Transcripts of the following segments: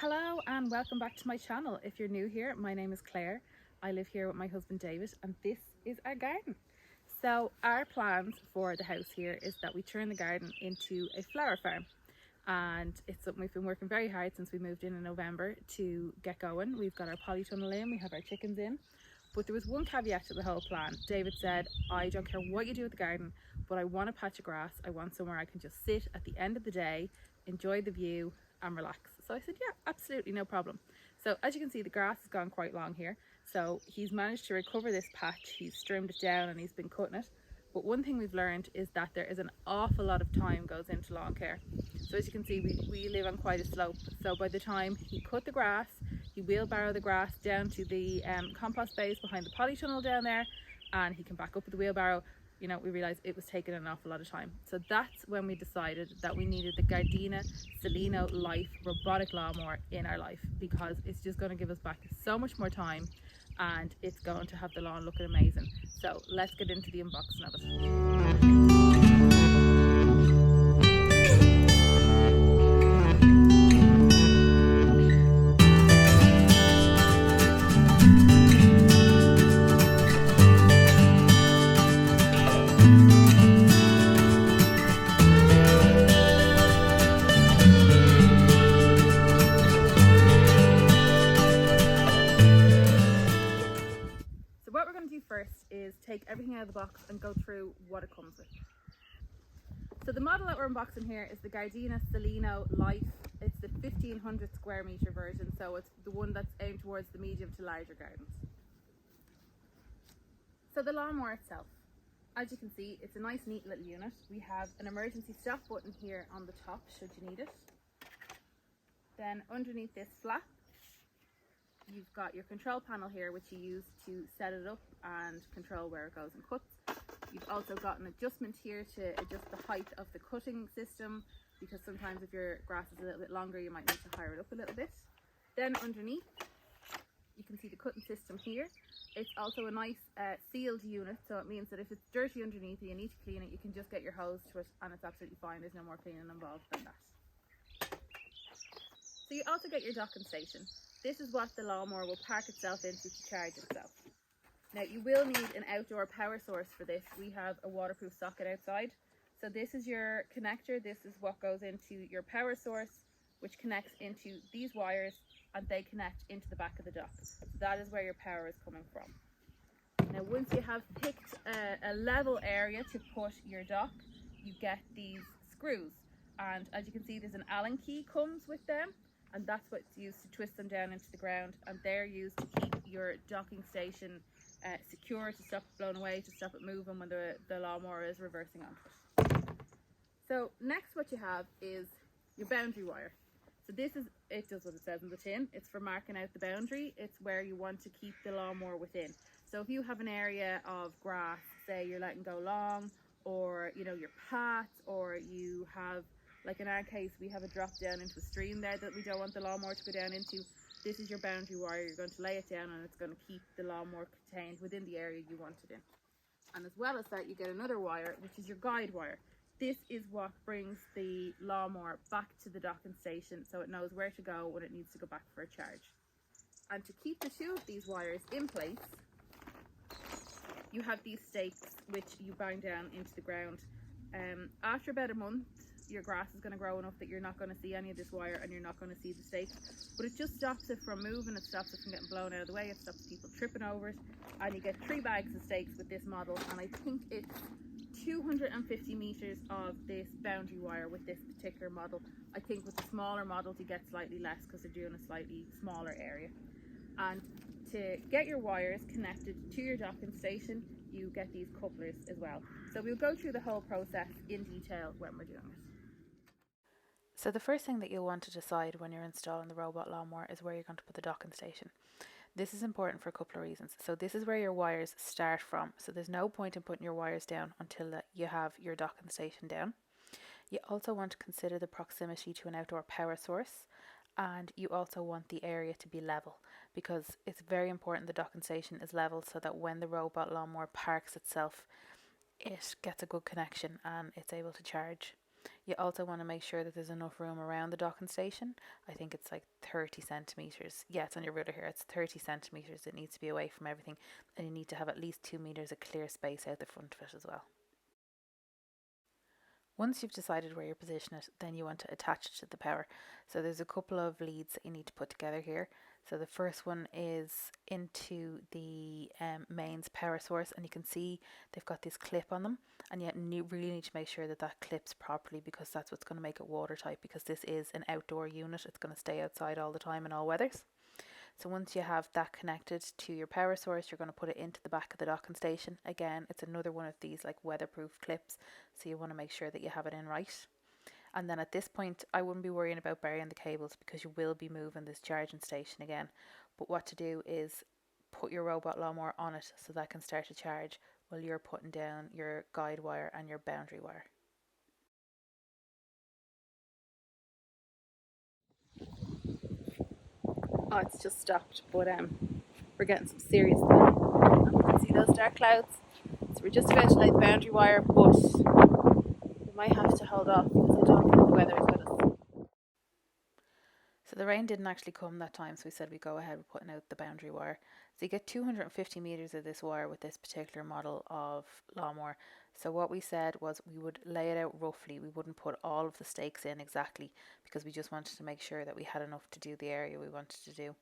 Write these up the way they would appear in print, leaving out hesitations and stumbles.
Hello and welcome back to my channel. If you're new here, my name is Claire. I live here with my husband David and this is our garden. So our plans for the house here is that we turn the garden into a flower farm, and it's something we've been working very hard since we moved in November to get going. We've got our polytunnel in, we have our chickens in, but there was one caveat to the whole plan. David said, I don't care what you do with the garden, but I want a patch of grass. I want somewhere I can just sit at the end of the day, enjoy the view and relax. So I said, yeah, absolutely, no problem. So as you can see, the grass has gone quite long here. So he's managed to recover this patch. He's trimmed it down and he's been cutting it. But one thing we've learned is that there is an awful lot of time goes into lawn care. So as you can see, we live on quite a slope. So by the time he cut the grass, he wheelbarrow the grass down to the compost base behind the polytunnel down there, and he can back up with the wheelbarrow. You know, we realized it was taking an awful lot of time. So that's when we decided that we needed the Gardena Sileno Life robotic lawnmower in our life, because it's just going to give us back so much more time and it's going to have the lawn looking amazing. So let's get into the unboxing of it. So what we're going to do first is take everything out of the box and go through what it comes with. So the model that we're unboxing here is the Gardena Sileno Life. It's the 1500 square metre version, so it's the one that's aimed towards the medium to larger gardens. So the lawnmower itself, as you can see, it's a nice neat little unit. We have an emergency stop button here on the top should you need it. Then underneath this flap, you've got your control panel here, which you use to set it up and control where it goes and cuts. You've also got an adjustment here to adjust the height of the cutting system, because sometimes if your grass is a little bit longer, you might need to higher it up a little bit. Then underneath, you can see the cutting system here. It's also a nice sealed unit, so it means that if it's dirty underneath and you need to clean it, you can just get your hose to it and it's absolutely fine. There's no more cleaning involved than that. So you also get your docking station. This is what the lawnmower will park itself into to charge itself. Now you will need an outdoor power source for this. We have a waterproof socket outside. So this is your connector. This is what goes into your power source, which connects into these wires, and they connect into the back of the dock. So that is where your power is coming from. Now once you have picked a level area to put your dock, you get these screws. And as you can see, there's an Allen key comes with them, and that's what's used to twist them down into the ground, and they're used to keep your docking station secure, to stop it blowing away, to stop it moving when the lawnmower is reversing onto it. So next what you have is your boundary wire. So it does what it says in the tin. It's for marking out the boundary. It's where you want to keep the lawnmower within. So if you have an area of grass, say you're letting go long, or you know, your path, or you have, like in our case, we have a drop down into a stream there that we don't want the lawnmower to go down into. This is your boundary wire. You're going to lay it down and it's going to keep the lawnmower contained within the area you want it in. And as well as that, you get another wire, which is your guide wire. This is what brings the lawnmower back to the docking station, so it knows where to go when it needs to go back for a charge. And to keep the two of these wires in place, you have these stakes which you bang down into the ground. After about a month, your grass is going to grow enough that you're not going to see any of this wire and you're not going to see the stakes, but it just stops it from moving, it stops it from getting blown out of the way, it stops people tripping over it. And you get 3 bags of stakes with this model, and I think it's 250 meters of this boundary wire with this particular model. I think with the smaller models you get slightly less because they're doing a slightly smaller area. And to get your wires connected to your docking station, you get these couplers as well. So we'll go through the whole process in detail when we're doing it. So the first thing that you'll want to decide when you're installing the robot lawnmower is where you're going to put the docking station. This is important for a couple of reasons. So this is where your wires start from. So there's no point in putting your wires down until you have your docking station down. You also want to consider the proximity to an outdoor power source, and you also want the area to be level, because it's very important the docking station is level so that when the robot lawnmower parks itself, it gets a good connection and it's able to charge. You also want to make sure that there's enough room around the docking station. I think it's like 30 centimetres. Yeah, it's on your ruler here. It's 30 centimetres. It needs to be away from everything. And you need to have at least 2 metres of clear space out the front of it as well. Once you've decided where you position it, then you want to attach it to the power. So there's a couple of leads that you need to put together here. So the first one is into the mains power source, and you can see they've got this clip on them, and you really need to make sure that that clips properly, because that's what's going to make it watertight, because this is an outdoor unit. It's going to stay outside all the time in all weathers. So once you have that connected to your power source, you're going to put it into the back of the docking station. Again, it's another one of these like weatherproof clips, so you want to make sure that you have it in right. And then at this point, I wouldn't be worrying about burying the cables, because you will be moving this charging station again. But what to do is put your robot lawnmower on it so that can start to charge while you're putting down your guide wire and your boundary wire. Oh, it's just stopped, but we're getting some serious thunder. You can see those dark clouds. So we're just about to lay the boundary wire, but we might have to hold off because I don't think the weather is with us. So the rain didn't actually come that time, so we said we'd go ahead with putting out the boundary wire. So you get 250 metres of this wire with this particular model of lawnmower. So what we said was we would lay it out roughly. We wouldn't put all of the stakes in exactly, because we just wanted to make sure that we had enough to do the area we wanted to do.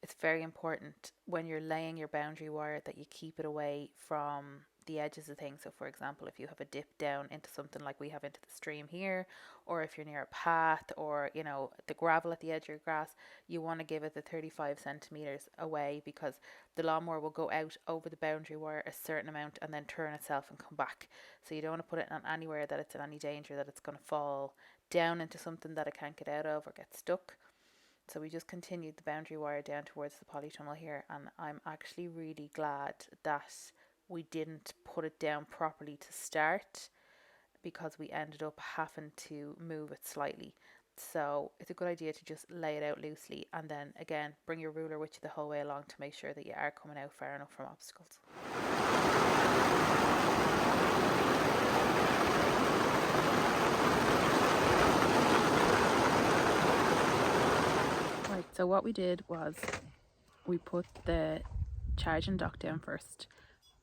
It's very important when you're laying your boundary wire that you keep it away from the edges of things. So for example, if you have a dip down into something like we have into the stream here, or if you're near a path, or the gravel at the edge of your grass, you want to give it the 35 centimeters away, because the lawnmower will go out over the boundary wire a certain amount and then turn itself and come back. So you don't want to put it on anywhere that it's in any danger that it's going to fall down into something that it can't get out of or get stuck. So we just continued the boundary wire down towards the polytunnel here, and I'm actually really glad that we didn't put it down properly to start, because we ended up having to move it slightly. So it's a good idea to just lay it out loosely, and then again bring your ruler with you the whole way along to make sure that you are coming out far enough from obstacles. Right, so what we did was we put the charging dock down first,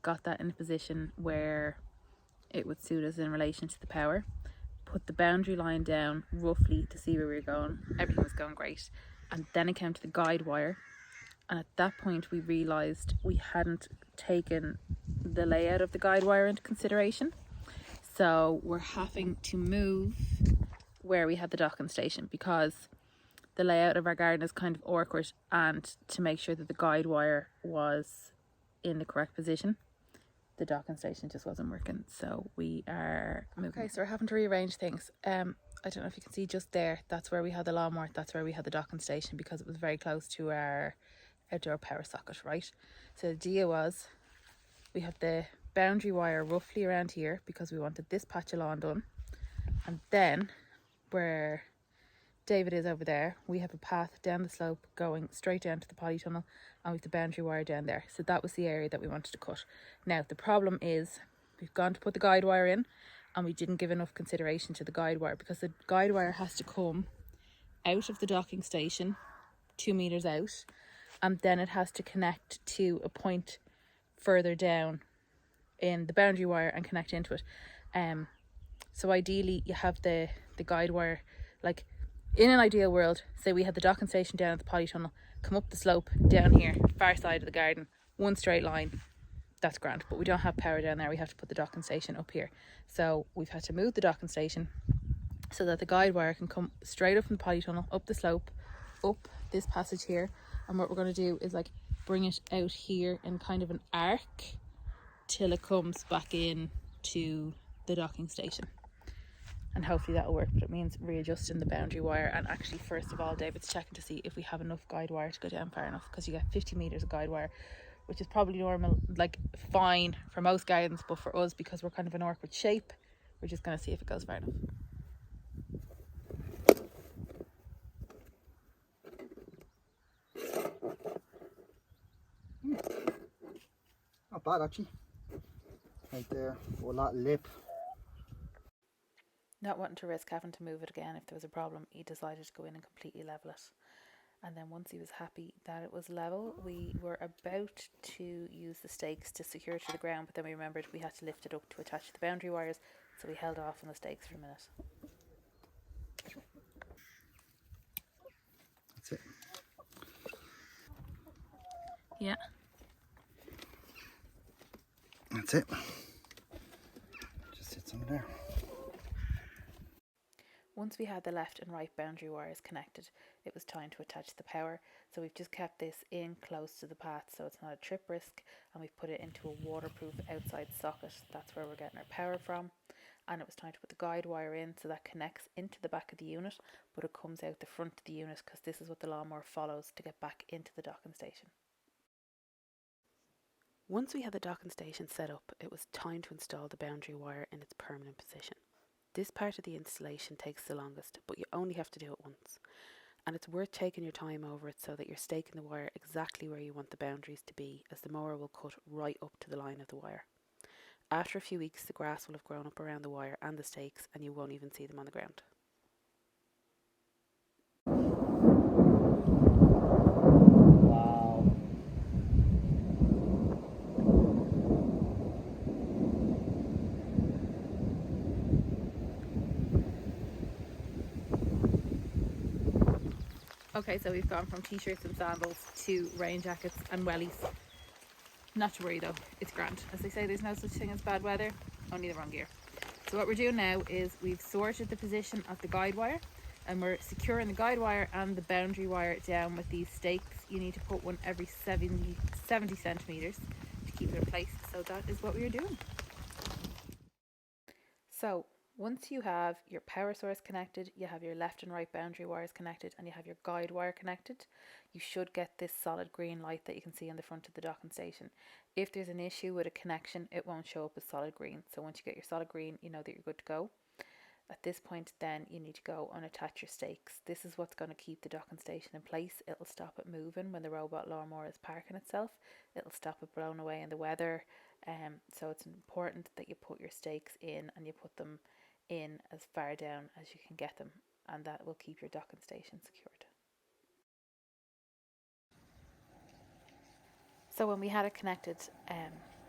got that in a position where it would suit us in relation to the power, put the boundary line down roughly to see where we were going. Everything was going great. And then it came to the guide wire, and at that point we realised we hadn't taken the layout of the guide wire into consideration. So we're having to move where we had the docking station, because the layout of our garden is kind of awkward, and to make sure that the guide wire was in the correct position, the docking station just wasn't working, so we are moving. Okay, so we're having to rearrange things. I don't know if you can see just there, that's where we had the lawnmower, that's where we had the docking station, because it was very close to our outdoor power socket, right? So the idea was we have the boundary wire roughly around here, because we wanted this patch of lawn done, and then where David is over there, we have a path down the slope going straight down to the polytunnel, and with the boundary wire down there. So that was the area that we wanted to cut. Now the problem is we've gone to put the guide wire in, and we didn't give enough consideration to the guide wire, because the guide wire has to come out of the docking station 2 meters out, and then it has to connect to a point further down in the boundary wire and connect into it. So ideally you have the guide wire, like in an ideal world, say we had the docking station down at the polytunnel, come up the slope down here, far side of the garden, one straight line, that's grand. But we don't have power down there, we have to put the docking station up here. So we've had to move the docking station so that the guide wire can come straight up from the polytunnel, up the slope, up this passage here. And what we're going to do is like bring it out here in kind of an arc till it comes back in to the docking station. And hopefully that'll work, but it means readjusting the boundary wire. And actually, first of all, David's checking to see if we have enough guide wire to go down far enough, because you get 50 meters of guide wire, which is probably normal, like fine for most gardens, but for us, because we're kind of an awkward shape, we're just going to see if it goes far enough. Not bad actually. Right there, oh, that lip. Not wanting to risk having to move it again if there was a problem, he decided to go in and completely level it. And then once he was happy that it was level, we were about to use the stakes to secure it to the ground, but then we remembered we had to lift it up to attach the boundary wires, so we held off on the stakes for a minute. That's it. Yeah. That's it. Just sits under there. Once we had the left and right boundary wires connected, it was time to attach the power. So we've just kept this in close to the path so it's not a trip risk, and we've put it into a waterproof outside socket. That's where we're getting our power from. And it was time to put the guide wire in, so that connects into the back of the unit, but it comes out the front of the unit because this is what the lawnmower follows to get back into the docking station. Once we had the docking station set up, it was time to install the boundary wire in its permanent position. This part of the installation takes the longest, but you only have to do it once. And it's worth taking your time over it so that you're staking the wire exactly where you want the boundaries to be, as the mower will cut right up to the line of the wire. After a few weeks, the grass will have grown up around the wire and the stakes, and you won't even see them on the ground. Wow. Okay, so we've gone from t-shirts and sandals to rain jackets and wellies. Not to worry though, it's grand. As they say, there's no such thing as bad weather, only the wrong gear. So what we're doing now is we've sorted the position of the guide wire, and we're securing the guide wire and the boundary wire down with these stakes. You need to put one every 70 centimetres to keep it in place. So that is what we are doing. So once you have your power source connected, you have your left and right boundary wires connected, and you have your guide wire connected, you should get this solid green light that you can see on the front of the docking station. If there's an issue with a connection, it won't show up as solid green. So once you get your solid green, you know that you're good to go. At this point, then you need to go and attach your stakes. This is what's going to keep the docking station in place. It'll stop it moving when the robot lawnmower is parking itself. It'll stop it blowing away in the weather. So it's important that you put your stakes in, and you put them in as far down as you can get them, and that will keep your docking station secured. So when we had it connected,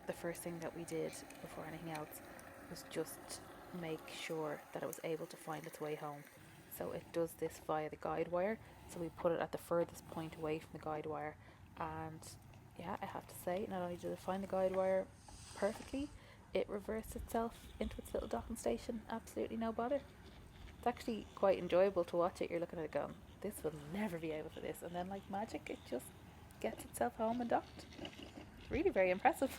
the first thing that we did before anything else was just make sure that it was able to find its way home. So it does this via the guide wire, so we put it at the furthest point away from the guide wire, and yeah, I have to say, not only did it find the guide wire perfectly, it reversed itself into its little docking station, absolutely no bother. It's actually quite enjoyable to watch it. You're looking at it going, this will never be able to this, and then like magic, it just gets itself home and docked. Really very impressive.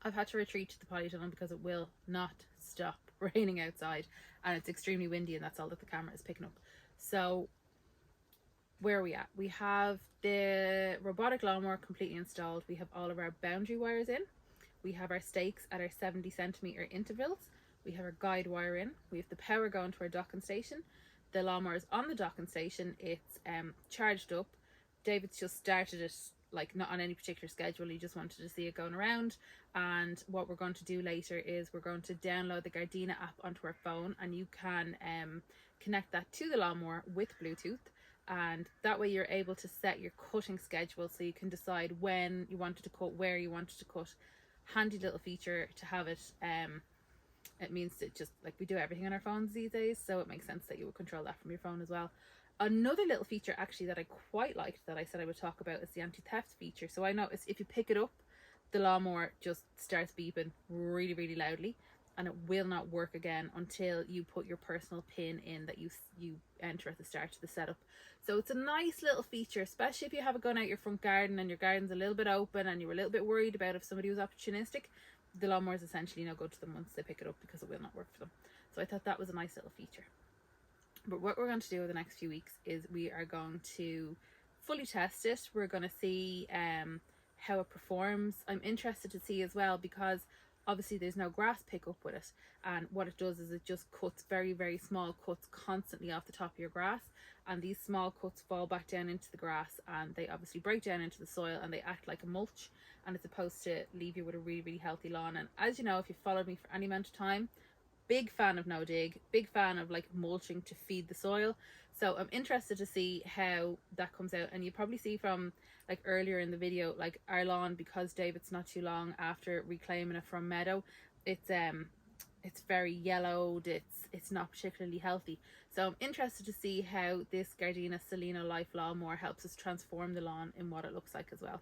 I've had to retreat to the polytunnel because it will not stop raining outside, and it's extremely windy, and that's all that the camera is picking up. So where are we at? We have the robotic lawnmower completely installed. We have all of our boundary wires in. We have our stakes at our 70 centimetre intervals. We have our guide wire in. We have the power going to our docking station. The lawnmower is on the docking station. It's charged up. David's just started it, like not on any particular schedule. He just wanted to see it going around. And what we're going to do later is we're going to download the Gardena app onto our phone, and you can connect that to the lawnmower with Bluetooth. And that way you're able to set your cutting schedule, so you can decide when you wanted to cut, where you wanted to cut. Handy little feature to have it. It means that just like we do everything on our phones these days, so it makes sense that you would control that from your phone as well. Another little feature actually that I quite liked that I said I would talk about is the anti-theft feature. So I noticed if you pick it up, the lawnmower just starts beeping really, really loudly, and it will not work again until you put your personal PIN in that you enter at the start of the setup. So it's a nice little feature, especially if you have it going out your front garden and your garden's a little bit open and you were a little bit worried about if somebody was opportunistic. The lawnmower is essentially no good to them once they pick it up, because it will not work for them. So I thought that was a nice little feature. But what we're going to do over the next few weeks is we are going to fully test it. We're going to see how it performs. I'm interested to see as well, because Obviously there's no grass pickup with it, and what it does is it just cuts very, very small cuts constantly off the top of your grass, and these small cuts fall back down into the grass, and they obviously break down into the soil and they act like a mulch, and it's supposed to leave you with a really, really healthy lawn. And as you know, if you've followed me for any amount of time, big fan of no dig, big fan of like mulching to feed the soil. So I'm interested to see how that comes out. And you probably see from like earlier in the video, like our lawn, because David's not too long after reclaiming it from meadow, it's very yellowed, it's not particularly healthy. So I'm interested to see how this Gardena Sileno Life Lawnmower helps us transform the lawn in what it looks like as well.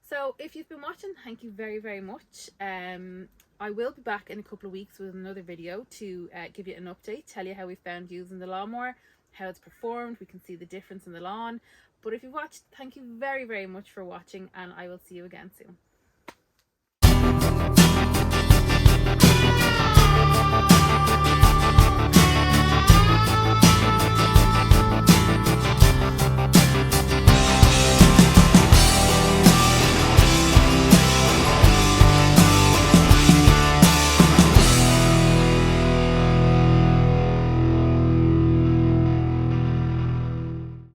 So if you've been watching, thank you very, very much. I will be back in a couple of weeks with another video to give you an update, tell you how we found using the lawnmower, how it's performed. We can see the difference in the lawn. But if you've watched, thank you very, very much for watching, and I will see you again soon.